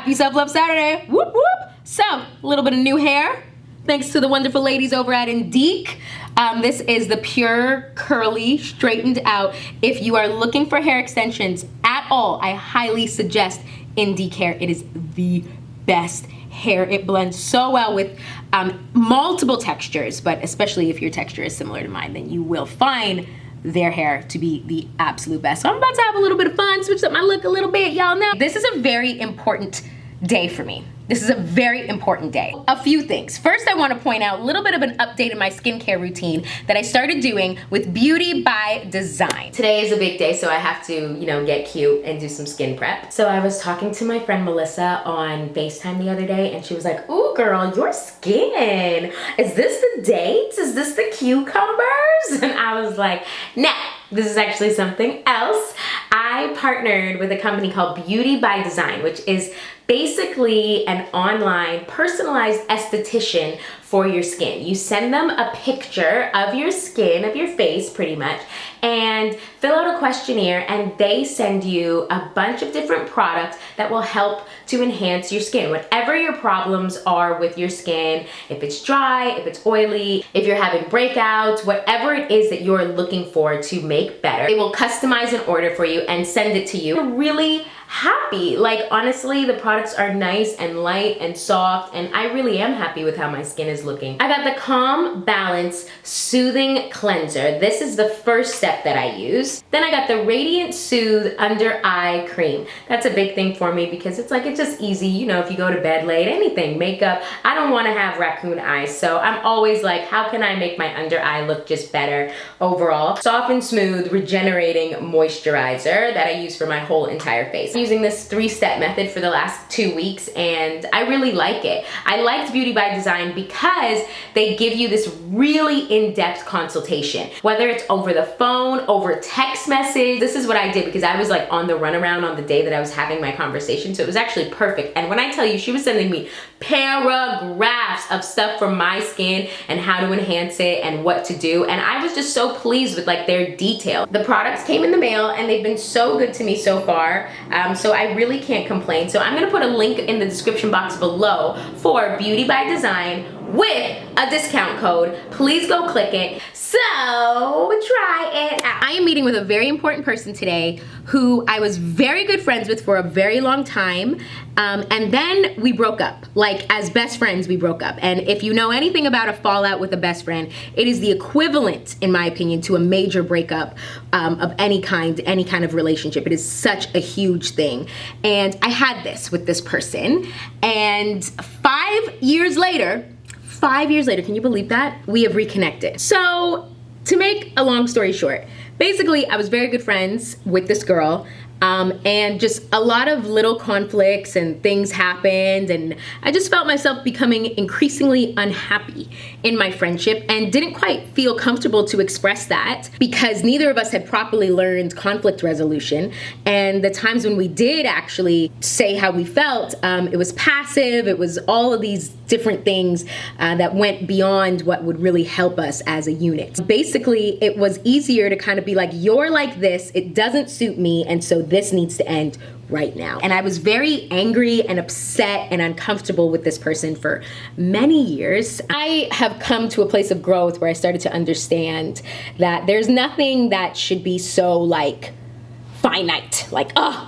Happy Self-Love Saturday, whoop whoop. So, a little bit of new hair, thanks to the wonderful ladies over at Indique. This is the pure, curly, straightened out. If you are looking for hair extensions at all, I highly suggest Indique hair. It is the best hair. It blends so well with multiple textures, but especially if your texture is similar to mine, then you will find their hair to be the absolute best. So I'm about to have a little bit of fun, switch up my look a little bit, y'all know. This is a very important day for me. This is a very important day. A few things. First, I want to point out a little bit of an update in my skincare routine that I started doing with Beauty by Design. Today is a big day, so I have to, get cute and do some skin prep. So I was talking to my friend Melissa on FaceTime the other day, and she was like, "Ooh, girl, your skin. Is this the dates? Is this the cucumbers?" And I was like, "Nah, this is actually something else." I partnered with a company called Beauty by Design, which is basically an online personalized esthetician for your skin. You send them a picture of your skin, of your face pretty much, and fill out a questionnaire, and they send you a bunch of different products that will help to enhance your skin. Whatever your problems are with your skin, if it's dry, if it's oily, if you're having breakouts, whatever it is that you're looking for to make better, they will customize an order for you and send it to you. You're really happy. Like, honestly, the products are nice and light and soft, and I really am happy with how my skin is looking. I got the Calm Balance Soothing Cleanser. This is the first step that I use. Then I got the Radiant Soothe Under Eye Cream. That's a big thing for me because it's just easy, if you go to bed late, anything, makeup. I don't want to have raccoon eyes, so I'm always like, how can I make my under eye look just better overall? Soft and smooth, regenerating moisturizer that I use for my whole entire face. I'm using this 3-step method for the last 2 weeks, and I really like it. I liked Beauty by Design because they give you this really in-depth consultation, whether it's over the phone, over text message. This is what I did because I was on the runaround on the day that I was having my conversation, so it was actually perfect. And when I tell you, she was sending me paragraphs of stuff for my skin and how to enhance it and what to do, and I was just so pleased with their detail. The products came in the mail and they've been so good to me so far, so I really can't complain. So I'm gonna put a link in the description box below for Beauty by Design with a discount code. Please go click it. So try it out. I am meeting with a very important person today who I was very good friends with for a very long time, and then we broke up. As best friends, we broke up. And if you know anything about a fallout with a best friend, it is the equivalent, in my opinion, to a major breakup of any kind of relationship. It is such a huge thing. And I had this with this person, and 5 years later, can you believe that? We have reconnected. So, to make a long story short, basically I was very good friends with this girl, and just a lot of little conflicts and things happened, and I just felt myself becoming increasingly unhappy in my friendship and didn't quite feel comfortable to express that because neither of us had properly learned conflict resolution, and the times when we did actually say how we felt, it was passive. It was all of these different things that went beyond what would really help us as a unit. Basically, it was easier to kind of be like, you're like this, it doesn't suit me, and so this needs to end right now. And I was very angry and upset and uncomfortable with this person for many years. I have come to a place of growth where I started to understand that there's nothing that should be so finite.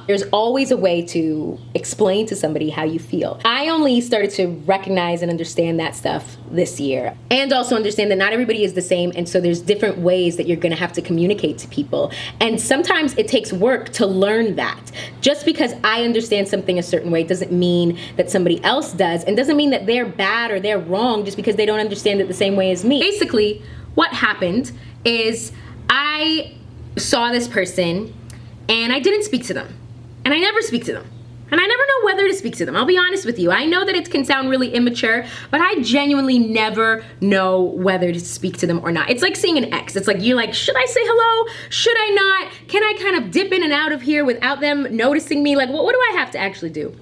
There's always a way to explain to somebody how you feel. I only started to recognize and understand that stuff this year, and also understand that not everybody is the same, and so there's different ways that you're gonna have to communicate to people. And sometimes it takes work to learn that. Just because I understand something a certain way doesn't mean that somebody else does, and doesn't mean that they're bad or they're wrong just because they don't understand it the same way as me. Basically, what happened is I saw this person and I didn't speak to them. And I never speak to them. And I never know whether to speak to them. I'll be honest with you. I know that it can sound really immature, but I genuinely never know whether to speak to them or not. It's like seeing an ex. It's you're like, should I say hello? Should I not? Can I kind of dip in and out of here without them noticing me? What do I have to actually do?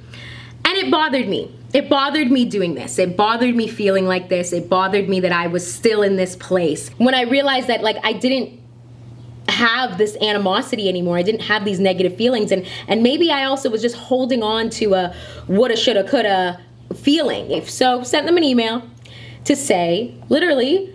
And it bothered me. It bothered me doing this. It bothered me feeling like this. It bothered me that I was still in this place. When I realized that I didn't have this animosity anymore. I didn't have these negative feelings. And maybe I also was just holding on to a woulda, shoulda, coulda feeling. So sent them an email to say, literally,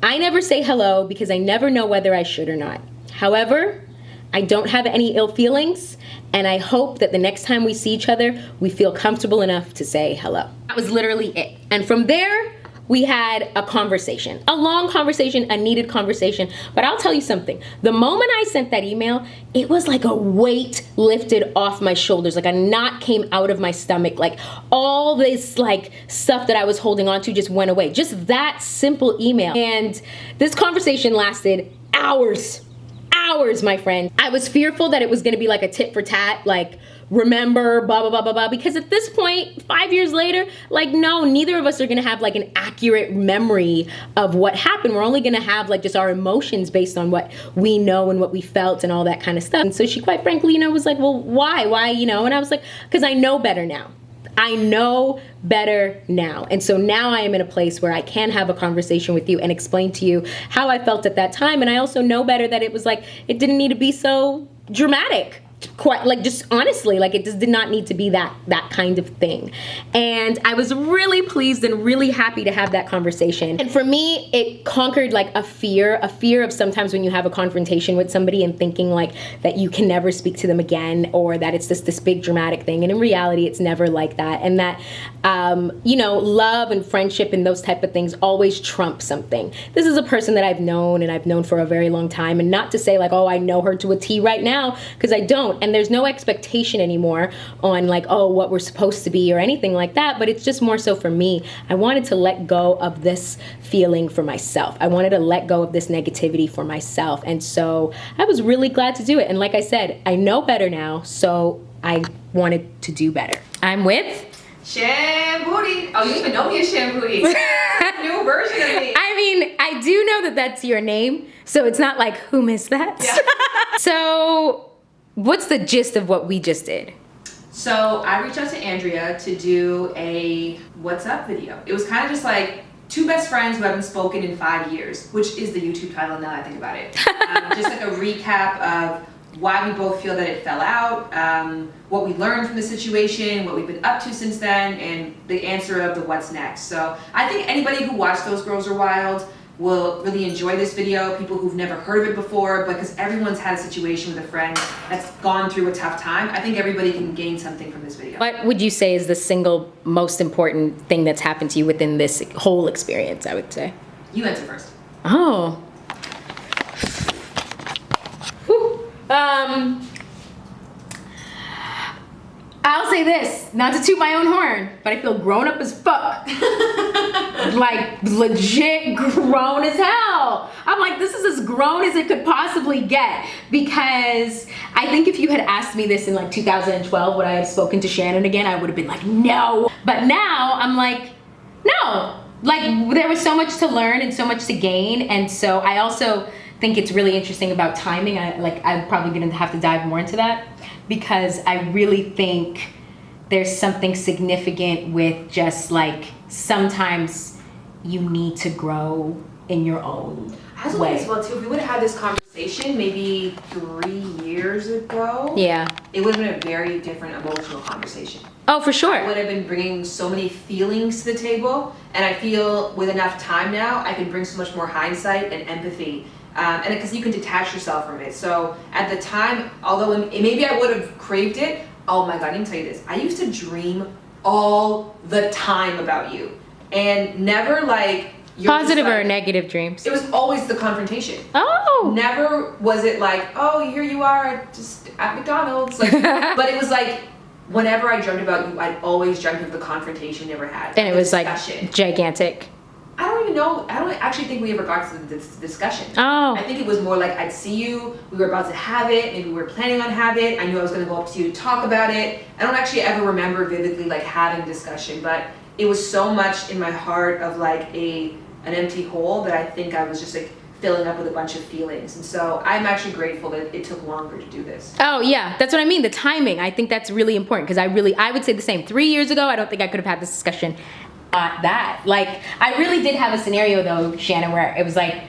I never say hello because I never know whether I should or not. However, I don't have any ill feelings, and I hope that the next time we see each other, we feel comfortable enough to say hello. That was literally it. And from there, we had a conversation, a long conversation, a needed conversation. But I'll tell you something, the moment I sent that email, it was like a weight lifted off my shoulders, like a knot came out of my stomach, like all this like stuff that I was holding on to just went away. Just that simple email. And this conversation lasted hours, my friend. I was fearful that it was gonna be like a tit for tat, like remember, blah, blah, blah, blah, blah, because at this point, 5 years later, like no, neither of us are gonna have like an accurate memory of what happened. We're only gonna have like just our emotions based on what we know and what we felt and all that kind of stuff. And so she quite frankly, was like, well, why, and I was like, because I know better now. I know better now. And so now I am in a place where I can have a conversation with you and explain to you how I felt at that time. And I also know better that it was like, it didn't need to be so dramatic. Quite like, just honestly, like it just did not need to be that kind of thing. And I was really pleased and really happy to have that conversation. And for me, it conquered like a fear of sometimes when you have a confrontation with somebody and thinking like that you can never speak to them again, or that it's just this big dramatic thing. And in reality, it's never like that. And that, love and friendship and those type of things always trump something. This is a person that I've known for a very long time. And not to say like, oh, I know her to a T right now, because I don't. And there's no expectation anymore on like, oh, what we're supposed to be or anything like that. But it's just more so for me. I wanted to let go of this feeling for myself. I wanted to let go of this negativity for myself. And so I was really glad to do it. And like I said, I know better now. So I wanted to do better. I'm with Shan Boody. Oh, you even know me as Shan Boody. New version of me. I mean, I do know that that's your name. So it's not like, who missed that? Yeah. So what's the gist of what we just did? So I reached out to Andrea to do a what's up video. It was kind of just like two best friends who haven't spoken in 5 years, which is the YouTube title now I think about it. Just like a recap of why we both feel that it fell out, what we learned from the situation, what we've been up to since then, and the answer of the what's next. So I think anybody who watched Those Girls Are Wild will really enjoy this video, people who've never heard of it before, because everyone's had a situation with a friend that's gone through a tough time. I think everybody can gain something from this video. What would you say is the single most important thing that's happened to you within this whole experience, I would say? You answer first. Oh. Whew. I'll say this, not to toot my own horn, but I feel grown up as fuck. Like legit grown as hell. I'm like, this is as grown as it could possibly get, because I think if you had asked me this in like 2012, would I have spoken to Shannon again? I would have been like, no. But now I'm like, no. Like there was so much to learn and so much to gain. And so I also think it's really interesting about timing. I'm probably gonna have to dive more into that, because I really think there's something significant with just like sometimes you need to grow in your own I was way. as well too. If we would have had this conversation maybe 3 years ago, Yeah. it would have been a very different emotional conversation. Oh, for I sure. would have been bringing so many feelings to the table, and I feel with enough time now, I can bring so much more hindsight and empathy. And because you can detach yourself from it. So at the time, although maybe I would have craved it, oh my God, let me tell you this. I used to dream all the time about you. And never like... Positive or negative dreams? It was always the confrontation. Oh! Never was it like, oh, here you are just at McDonald's. Like, but it was like, whenever I dreamt about you, I'd always dreamt of the confrontation we never had. And it was discussion. Like gigantic. I don't even know. I don't actually think we ever got to this discussion. Oh. I think it was more like I'd see you, we were about to have it, maybe we were planning on having it, I knew I was going to go up to you to talk about it. I don't actually ever remember vividly like having discussion, but it was so much in my heart of like an empty hole that I think I was just like filling up with a bunch of feelings. And so I'm actually grateful that it took longer to do this. Oh yeah, that's what I mean, the timing. I think that's really important, because I would say the same. 3 years ago, I don't think I could have had this discussion. Like, I really did have a scenario though, Shannon, where it was like,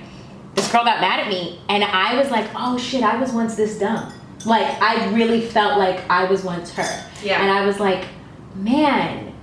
this this girl got mad at me, and I was like, oh shit, I was once this dumb. Like, I really felt like I was once her. Yeah. And I was like, man,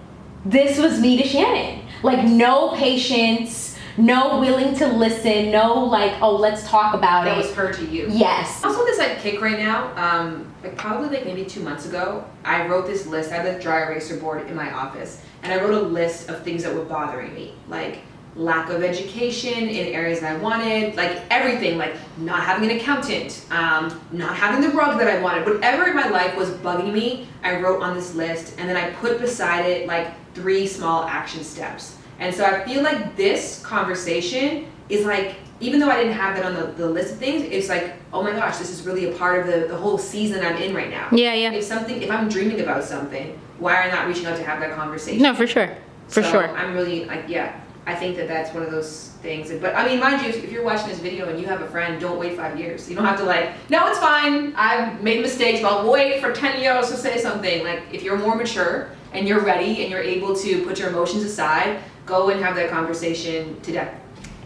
this was me to Shannon. Like, no patience, no willing to listen, no like, oh, let's talk about it. That was her to you. Yes. I'm also on this like kick right now. Like probably like maybe 2 months ago, I wrote this list. I had a dry eraser board in my office, and I wrote a list of things that were bothering me, like lack of education in areas that I wanted, like everything, like not having an accountant, not having the rug that I wanted, whatever in my life was bugging me, I wrote on this list, and then I put beside it like 3 small action steps. And so I feel like this conversation is like, even though I didn't have that on the list of things, it's like, oh my gosh, this is really a part of the whole season I'm in right now. Yeah, yeah. If I'm dreaming about something, why are I not reaching out to have that conversation? No, for sure. For So sure. I'm really like, yeah, I think that that's one of those things. But I mean, mind you, if you're watching this video and you have a friend, don't wait 5 years. You don't have to like, no, it's fine. I've made mistakes, but I'll wait for 10 years to say something. Like, if you're more mature and you're ready and you're able to put your emotions aside, go and have that conversation today.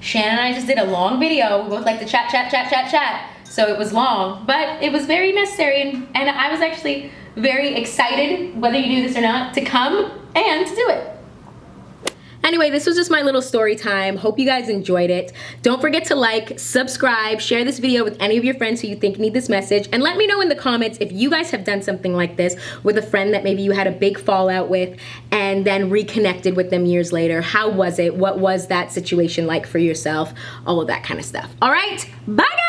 Shannon and I just did a long video. We both like to chat. So it was long, but it was very necessary, and I was actually very excited, whether you knew this or not, to come and to do it. Anyway, this was just my little story time. Hope you guys enjoyed it. Don't forget to like, subscribe, share this video with any of your friends who you think need this message, and let me know in the comments if you guys have done something like this with a friend that maybe you had a big fallout with and then reconnected with them years later. How was it? What was that situation like for yourself? All of that kind of stuff. All right, bye guys!